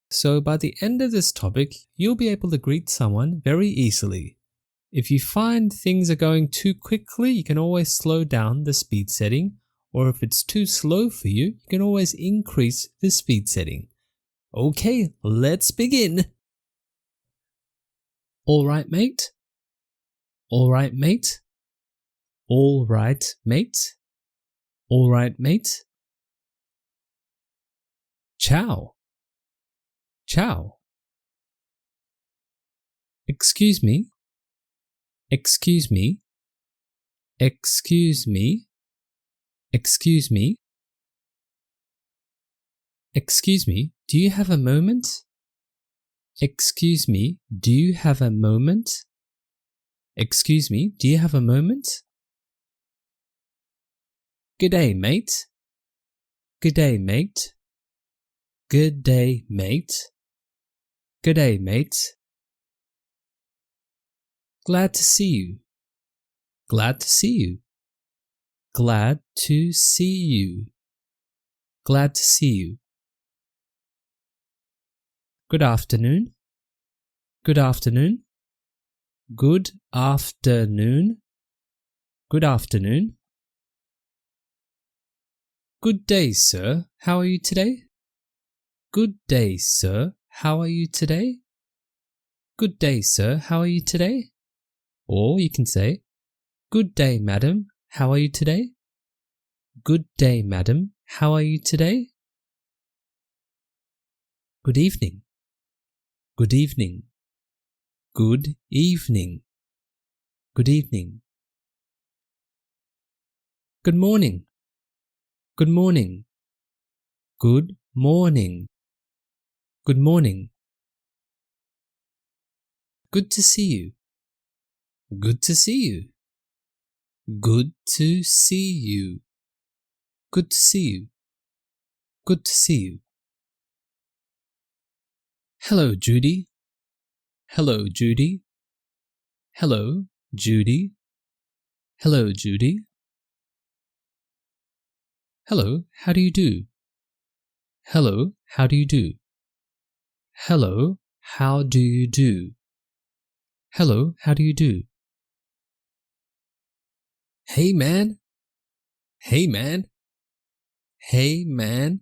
So by the end of this topic, you'll be able to greet someone very easily. If you find things are going too quickly, you can always slow down the speed setting, or if it's too slow for you, you can always increase the speed setting. Okay, let's begin. All right, mate. All right, mate. All right, mate. All right, mate. Ciao. Ciao. Excuse me. Excuse me. Excuse me. Excuse me. Excuse me, do you have a moment? Excuse me, do you have a moment? Excuse me, do you have a moment? Good day, mate. Good day, mate. Good day, mate. Good day, mate. Glad to see you. Glad to see you. Glad to see you. Glad to see you. Good afternoon. Good afternoon. Good afternoon. Good afternoon. Good day, sir. How are you today? Good day, sir. How are you today? Good day, sir. How are you today? Or you can say, Good day, madam. How are you today? Good day, madam. How are you today? Good evening. Good evening. Good evening. Good evening. Good morning. Good morning. Good morning. Good morning. Good to see you. Good to see you. Good to see you. Good to see you. Good to see you. Hello, Judy. Hello, Judy. Hello, Judy. Hello, Judy. Hello, how do you do? Hello, how do you do? Hello, how do you do? Hello, how do you do? Hey, man. Hey, man. Hey, man.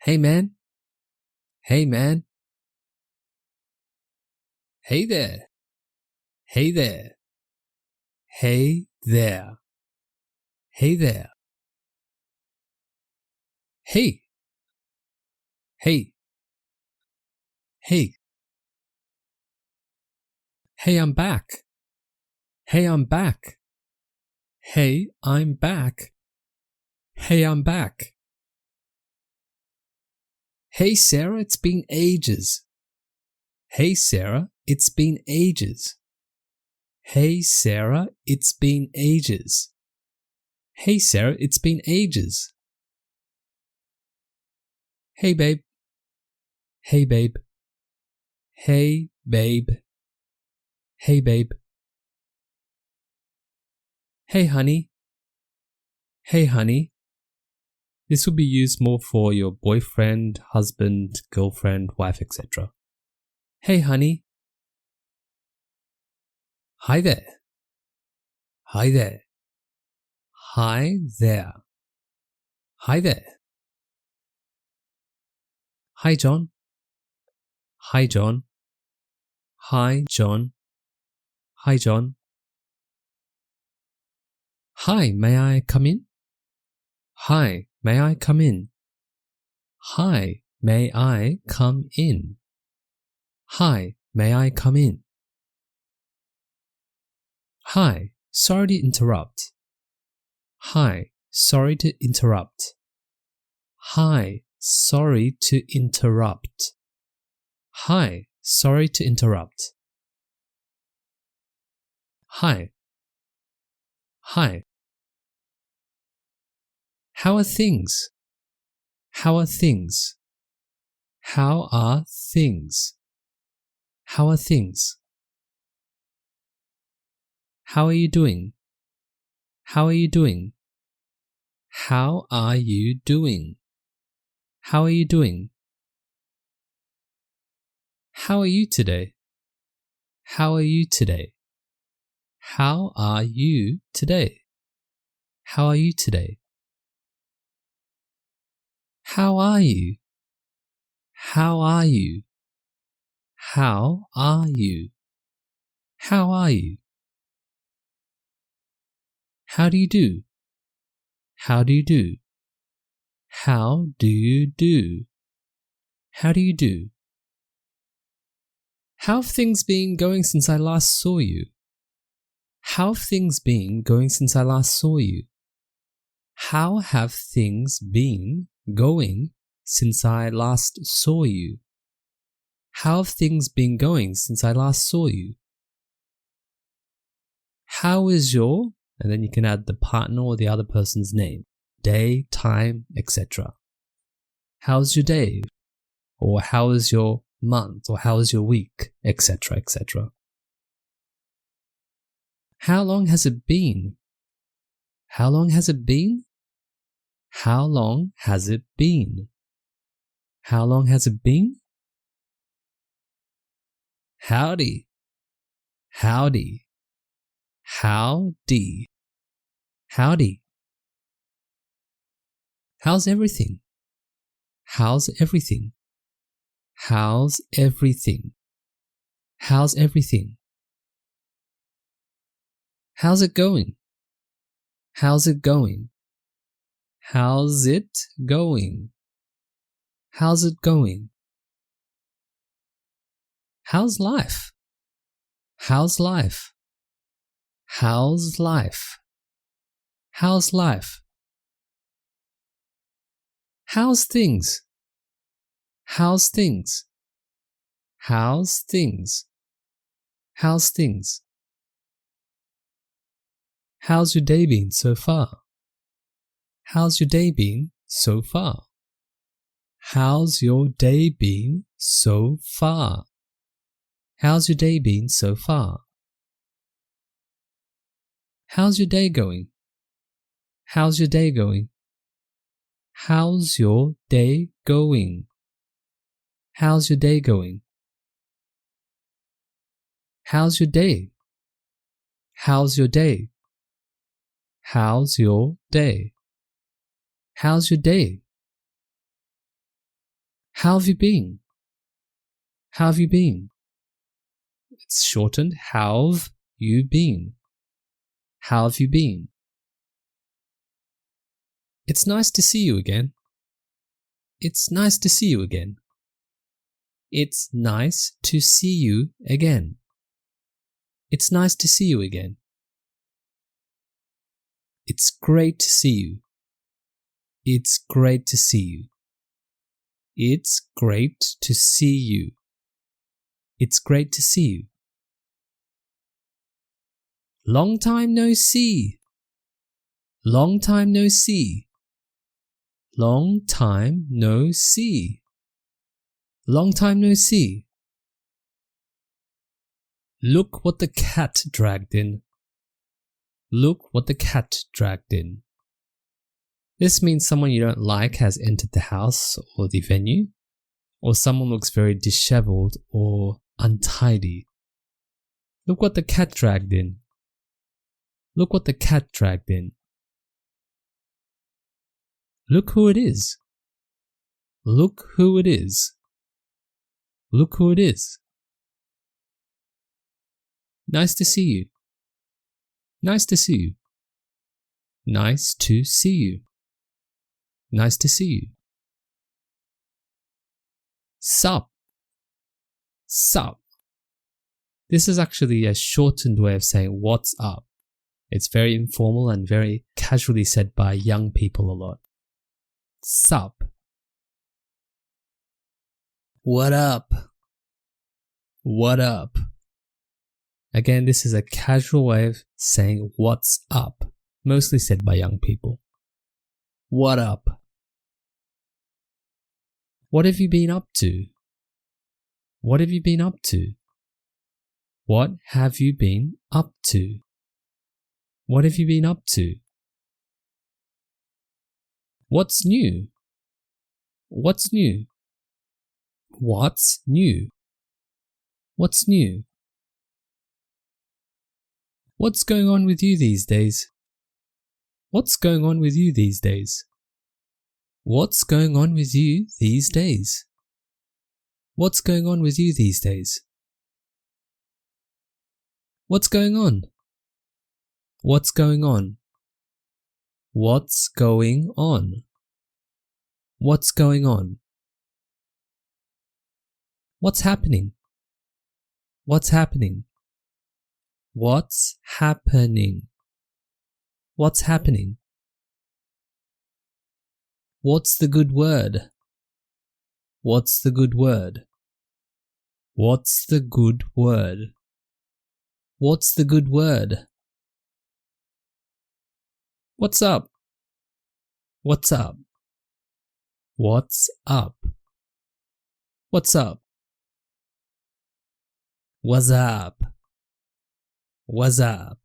Hey, man. Hey, man. Hey there. Hey there. Hey there. Hey there. Hey. Hey. Hey. Hey, I'm back. Hey, I'm back. Hey, I'm back. Hey, I'm back. Hey, Sarah, it's been ages. Hey, Sarah, it's been ages. Hey, Sarah, it's been ages. Hey, Sarah, it's been ages. Hey, babe. Hey, babe. Hey, babe. Hey, babe. Hey, honey. Hey, honey. This will be used more for your boyfriend, husband, girlfriend, wife, etc. Hey, honey. Hi there. Hi there. Hi there. Hi there. Hi, John. Hi, John. Hi, John. Hi, John. Hi, may I come in? Hi, may I come in? Hi, may I come in? Hi, may I come in? Hi, sorry to interrupt. Hi, sorry to interrupt. Hi, sorry to interrupt. Hi, sorry to interrupt. Hi. Hi. How are things? How are things? How are things? How are things? How are you doing? How are you doing? How are you doing? How are you doing? How are you today? How are you today? How are you today? How are you today? How are you? How are you? How are you? How are you? How do you do? How do you do? How do you do? How do you do? How have things been going since I last saw you? How have things been going since I last saw you? How have things been going since I last saw you? How have things been going since I last saw you? How is your, and then you can add the partner or the other person's name, day, time, etc. How's your day? Or how is your month? Or how is your week? Etc. etc. How long has it been? How long has it been? How long has it been? How long has it been? Howdy. Howdy. Howdy. Howdy. How's everything? How's everything? How's everything? How's everything? How's it going? How's it going? How's it going? How's it going? How's life? How's life? How's life? How's life? How's things? How's things? How's things? How's things? How's your day been so far? How's your day been so far? How's your day been so far? How's your day been so far? How's your day going? How's your day going? How's your day going? How's your day going? How's your day? How's your day? How's your day? How's your day? How have you been? How have you been? It's shortened. How've you been? How have you been? It's nice to see you again. It's nice to see you again. It's nice to see you again. It's nice to see you again. It's great to see you. It's great to see you. It's great to see you. It's great to see you. Long time no see. Long time no see. Long time no see. Long time no see. Look what the cat dragged in. Look what the cat dragged in. This means someone you don't like has entered the house or the venue, or someone looks very disheveled or untidy. Look what the cat dragged in. Look what the cat dragged in. Look who it is. Look who it is. Look who it is. Nice to see you. Nice to see you. Nice to see you. Nice to see you. Sup. Sup. This is actually a shortened way of saying what's up. It's very informal and very casually said by young people a lot. Sup. What up? What up? Again, this is a casual way of saying what's up, mostly said by young people. What up? What have you been up to? What have you been up to? What have you been up to? What have you been up to? What's new? What's new? What's new? What's new? What's going on with you these days? What's going on with you these days? What's going on with you these days? What's going on with you these days? What's going on? What's going on? What's going on? What's going on? What's happening? What's happening? What's happening? What's happening? What's the good word? What's the good word? What's the good word? What's the good word? What's up? What's up? What's up? What's up? What's up? What's up?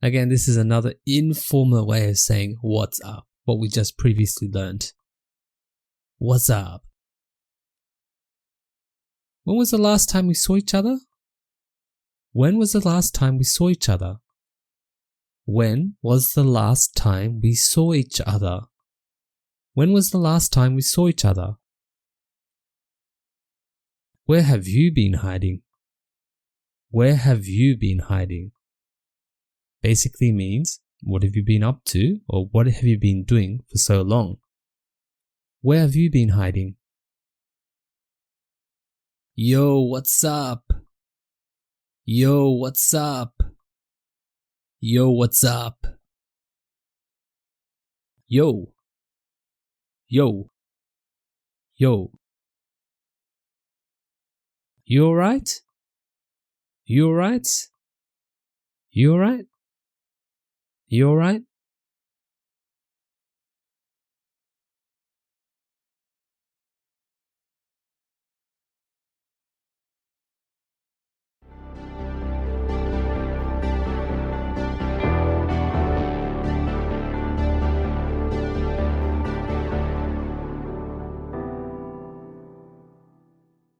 Again, this is another informal way of saying what's up, what we just previously learned. What's up? When was the last time we saw each other? When was the last time we saw each other? When was the last time we saw each other? When was the last time we saw each other? Where have you been hiding? Where have you been hiding? Basically means, what have you been up to, or what have you been doing for so long? Where have you been hiding? Yo, what's up? Yo, what's up? Yo, what's up? Yo. Yo. Yo. You alright? You alright? You alright? You alright?